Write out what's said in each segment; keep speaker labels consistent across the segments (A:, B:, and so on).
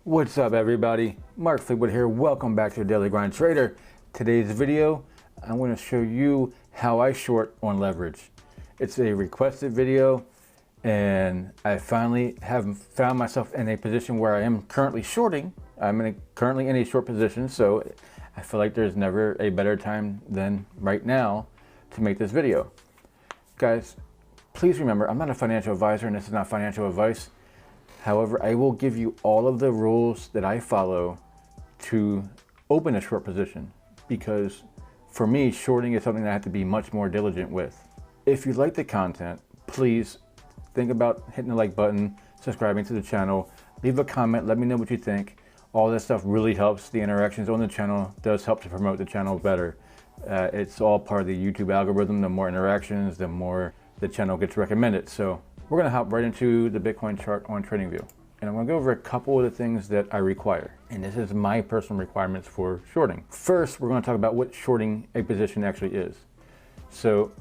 A: What's up, everybody? Mark Fleetwood here. Welcome back to Daily Grind Trader. Today's video, I'm going to show you how I short on leverage. It's a requested video, and I finally have found myself in a position where I am currently shorting. I'm currently in a short position, so I feel like there's never a better time than right now to make this video. Guys, please remember, I'm not a financial advisor, and this is not financial advice. However, I will give you all of the rules that I follow to open a short position, because for me, shorting is something that I have to be much more diligent with. If you like the content, please think about hitting the like button, subscribing to the channel, leave a comment, let me know what you think. All this stuff really helps. The interactions on the channel does help to promote the channel better. It's all part of the YouTube algorithm. The more interactions, the more the channel gets recommended. So we're going to hop right into the Bitcoin chart on TradingView. And I'm going to go over a couple of the things that I require. And this is my personal requirements for shorting. First, we're going to talk about what shorting a position actually is. So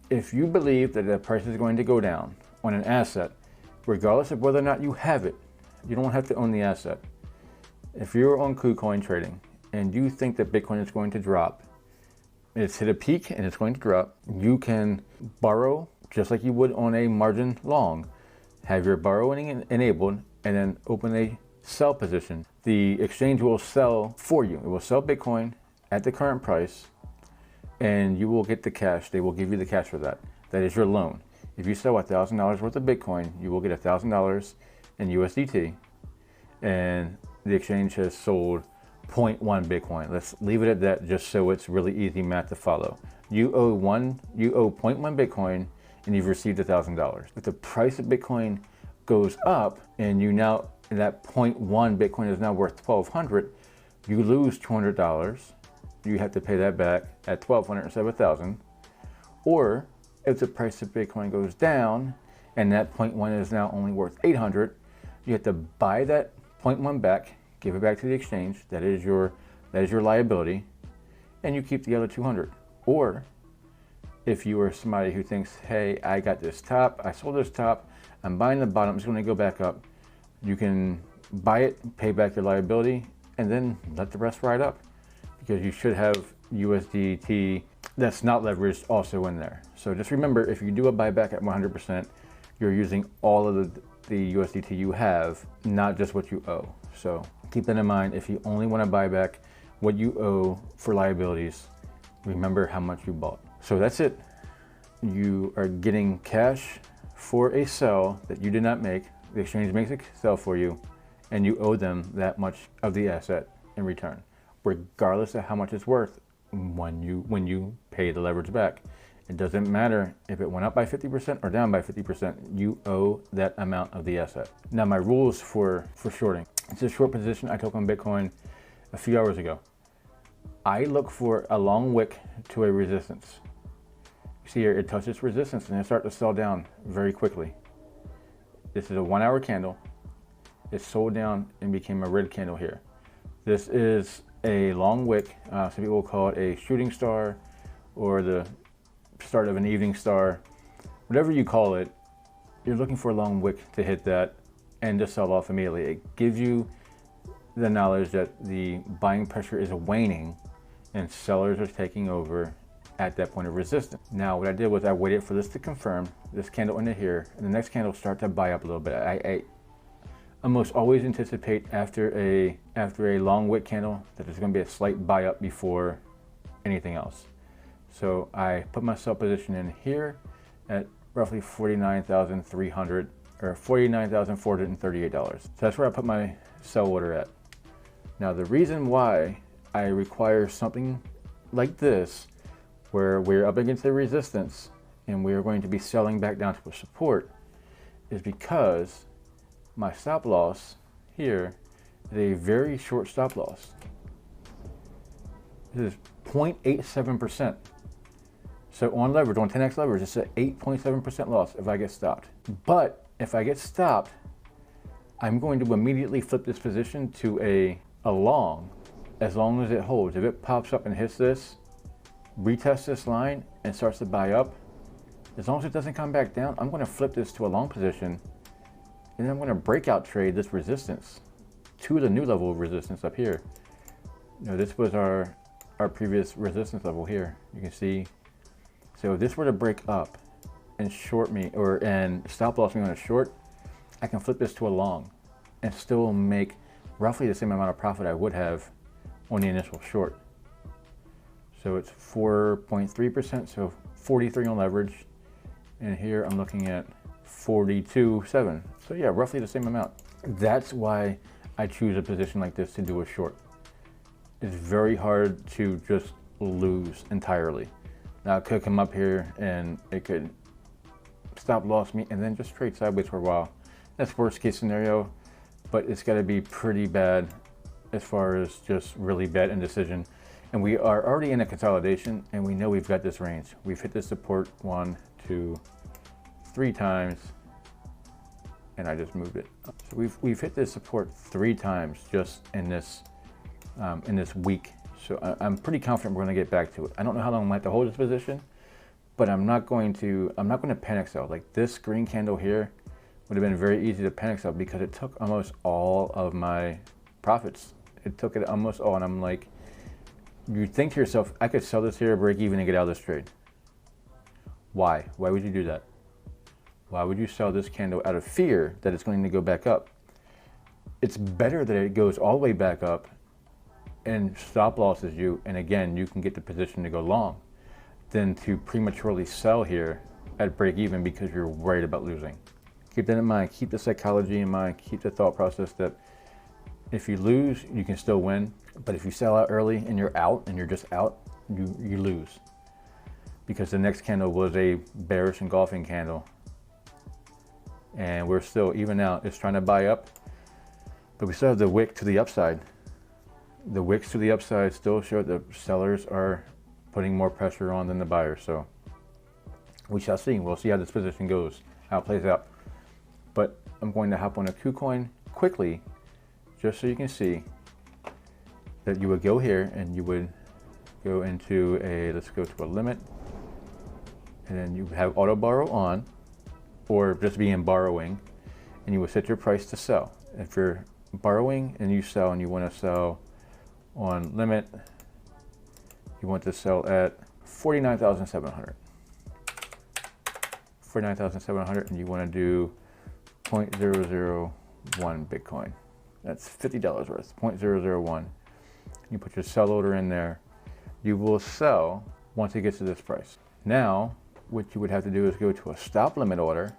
A: if you believe that the price is going to go down on an asset, regardless of whether or not you have it, you don't have to own the asset. If you're on KuCoin trading and you think that Bitcoin is going to drop, it's hit a peak and it's going to drop, you can borrow just like you would on a margin long. Have your borrowing enabled and then open a sell position. The exchange will sell for you. It will sell Bitcoin at the current price and you will get the cash. They will give you the cash for that. That is your loan. If you sell $1,000 worth of Bitcoin, you will get $1,000 in USDT, and the exchange has sold 0.1 Bitcoin. Let's leave it at that just so it's really easy math to follow. You owe 0.1 Bitcoin and you've received $1,000. If the price of Bitcoin goes up and that 0.1 Bitcoin is now worth $1,200, you lose $200. You have to pay that back at $1,200 instead of $1,000. Or if the price of Bitcoin goes down and that 0.1 is now only worth $800, you have to buy that 0.1 back, give it back to the exchange. That is your liability, and you keep the other 200. Or if you are somebody who thinks, hey, I got this top, I sold this top, I'm buying the bottom, it's going to go back up, you can buy it, pay back your liability, and then let the rest ride up, because you should have USDT that's not leveraged also in there. So just remember, if you do a buyback at 100%, you're using all of the USDT you have, not just what you owe. So keep that in mind. If you only want to buy back what you owe for liabilities, remember how much you bought. So that's it. You are getting cash for a sell that you did not make. The exchange makes a sell for you, and you owe them that much of the asset in return, regardless of how much it's worth when you pay the leverage back. It doesn't matter if it went up by 50% or down by 50%, you owe that amount of the asset. Now, my rules for shorting. It's a short position I took on Bitcoin a few hours ago. I look for a long wick to a resistance. You see here, it touches resistance and it starts to sell down very quickly. This is a 1 hour candle. It sold down and became a red candle here. This is a long wick. Some people call it a shooting star or the start of an evening star. Whatever you call it, you're looking for a long wick to hit that and to sell off immediately. It gives you the knowledge that the buying pressure is waning and sellers are taking over at that point of resistance. Now, what I did was I waited for this to confirm, this candle into here, and the next candle start to buy up a little bit. I almost always anticipate after a long wick candle that there's going to be a slight buy up before anything else. So I put my sell position in here at roughly $49,300 or $49,438. So that's where I put my sell order at. Now, the reason why I require something like this, where we're up against the resistance and we're going to be selling back down to a support, is because my stop loss here is a very short stop loss. This is 0.87%. So on leverage, on 10x leverage, it's an 8.7% loss if I get stopped. But if I get stopped, I'm going to immediately flip this position to a long, as long as it holds. If it pops up and hits this, retests this line and starts to buy up, as long as it doesn't come back down, I'm going to flip this to a long position, and then I'm going to breakout trade this resistance to the new level of resistance up here. This was our previous resistance level here. You can see, so if this were to break up and short me and stop loss me on a short, I can flip this to a long and still make roughly the same amount of profit I would have on the initial short. So it's 4.3%, so 43 on leverage, and here I'm looking at 42.7. So yeah, roughly the same amount. That's why I choose a position like this to do a short. It's very hard to just lose entirely. Now it could come up here and it could stop loss me and then just trade sideways for a while. That's worst case scenario, but it's got to be pretty bad as far as just really bad indecision. And we are already in a consolidation and we know we've got this range. We've hit this support 1, 2, 3 times, and I just moved it. So we've hit this support 3 times just in this week. So I'm pretty confident we're going to get back to it. I don't know how long I might have to hold this position, but I'm not going to panic sell. Like this green candle here would have been very easy to panic sell because it took almost all of my profits. It took it almost all, and I'm like, you think to yourself, I could sell this here, break even, and get out of this trade. Why? Why would you do that? Why would you sell this candle out of fear that it's going to go back up? It's better that it goes all the way back up and stop losses you, and again, you can get the position to go long, than to prematurely sell here at break even because you're worried about losing. Keep that in mind. Keep the psychology in mind. Keep the thought process that if you lose, you can still win. But if you sell out early and you're out and you're just out, you lose. Because the next candle was a bearish engulfing candle. And we're still even out. It's trying to buy up, but we still have the wick to the upside. The wicks to the upside still show the sellers are putting more pressure on than the buyers. So we shall see. We'll see how this position goes, how it plays out. But I'm going to hop on a KuCoin quickly, just so you can see that you would go here and you would go into let's go to a limit, and then you have auto borrow on, or just be in borrowing, and you will set your price to sell. If you're borrowing and you sell and you want to sell on limit, you want to sell at 49,700. 49,700, and you want to do 0.001 Bitcoin. That's $50 worth, 0.001. You put your sell order in there. You will sell once it gets to this price. Now, what you would have to do is go to a stop limit order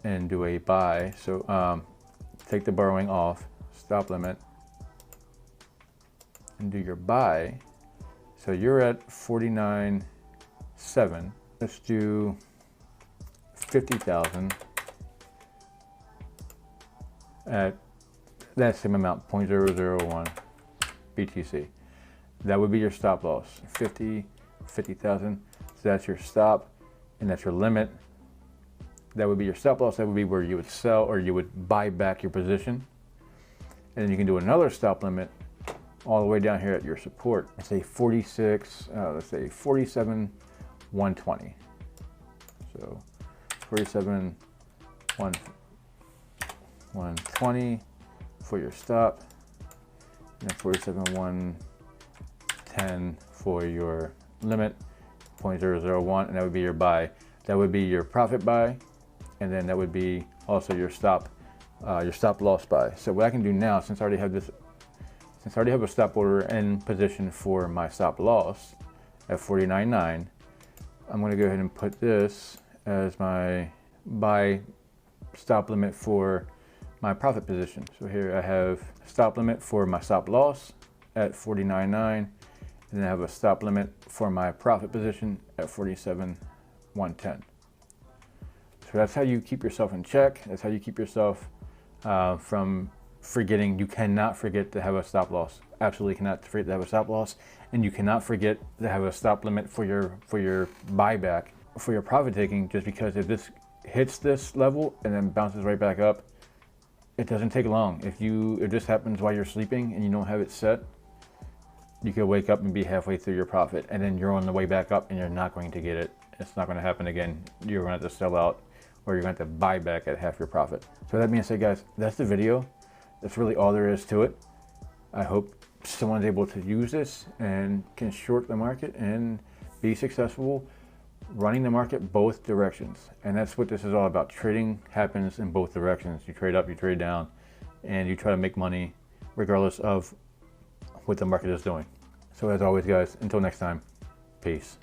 A: and do a buy. So take the borrowing off, stop limit, and do your buy. So you're at 49.7. Let's do 50,000 at that same amount, 0.001 BTC. That would be your stop loss. 50,000. So that's your stop, and that's your limit. That would be your stop loss. That would be where you would sell or you would buy back your position. And then you can do another stop limit all the way down here at your support. Let's say 47,120. So 47,120 for your stop, and then 47,110 for your limit, 0.001, and that would be your buy. That would be your profit buy, and then that would be also your stop loss buy. So what I can do now, since I already have a stop order in position for my stop loss at 49.9, I'm going to go ahead and put this as my buy stop limit for my profit position. So here I have stop limit for my stop loss at 49.9, and then I have a stop limit for my profit position at 47,110. So that's how you keep yourself in check. That's how you keep yourself from forgetting. You cannot forget to have a stop loss. Absolutely cannot forget to have a stop loss, and you cannot forget to have a stop limit for your buyback, for your profit taking. Just because if this hits this level and then bounces right back up, it doesn't take long. If this happens while you're sleeping and you don't have it set, you could wake up and be halfway through your profit, and then you're on the way back up and you're not going to get it. It's not going to happen again. You're going to have to sell out, or you're going to have to buy back at half your profit. So that being said, guys, that's the video. That's really all there is to it. I hope someone's able to use this and can short the market and be successful running the market both directions. And that's what this is all about. Trading happens in both directions. You trade up, you trade down, and you try to make money regardless of what the market is doing. So as always, guys, until next time, peace.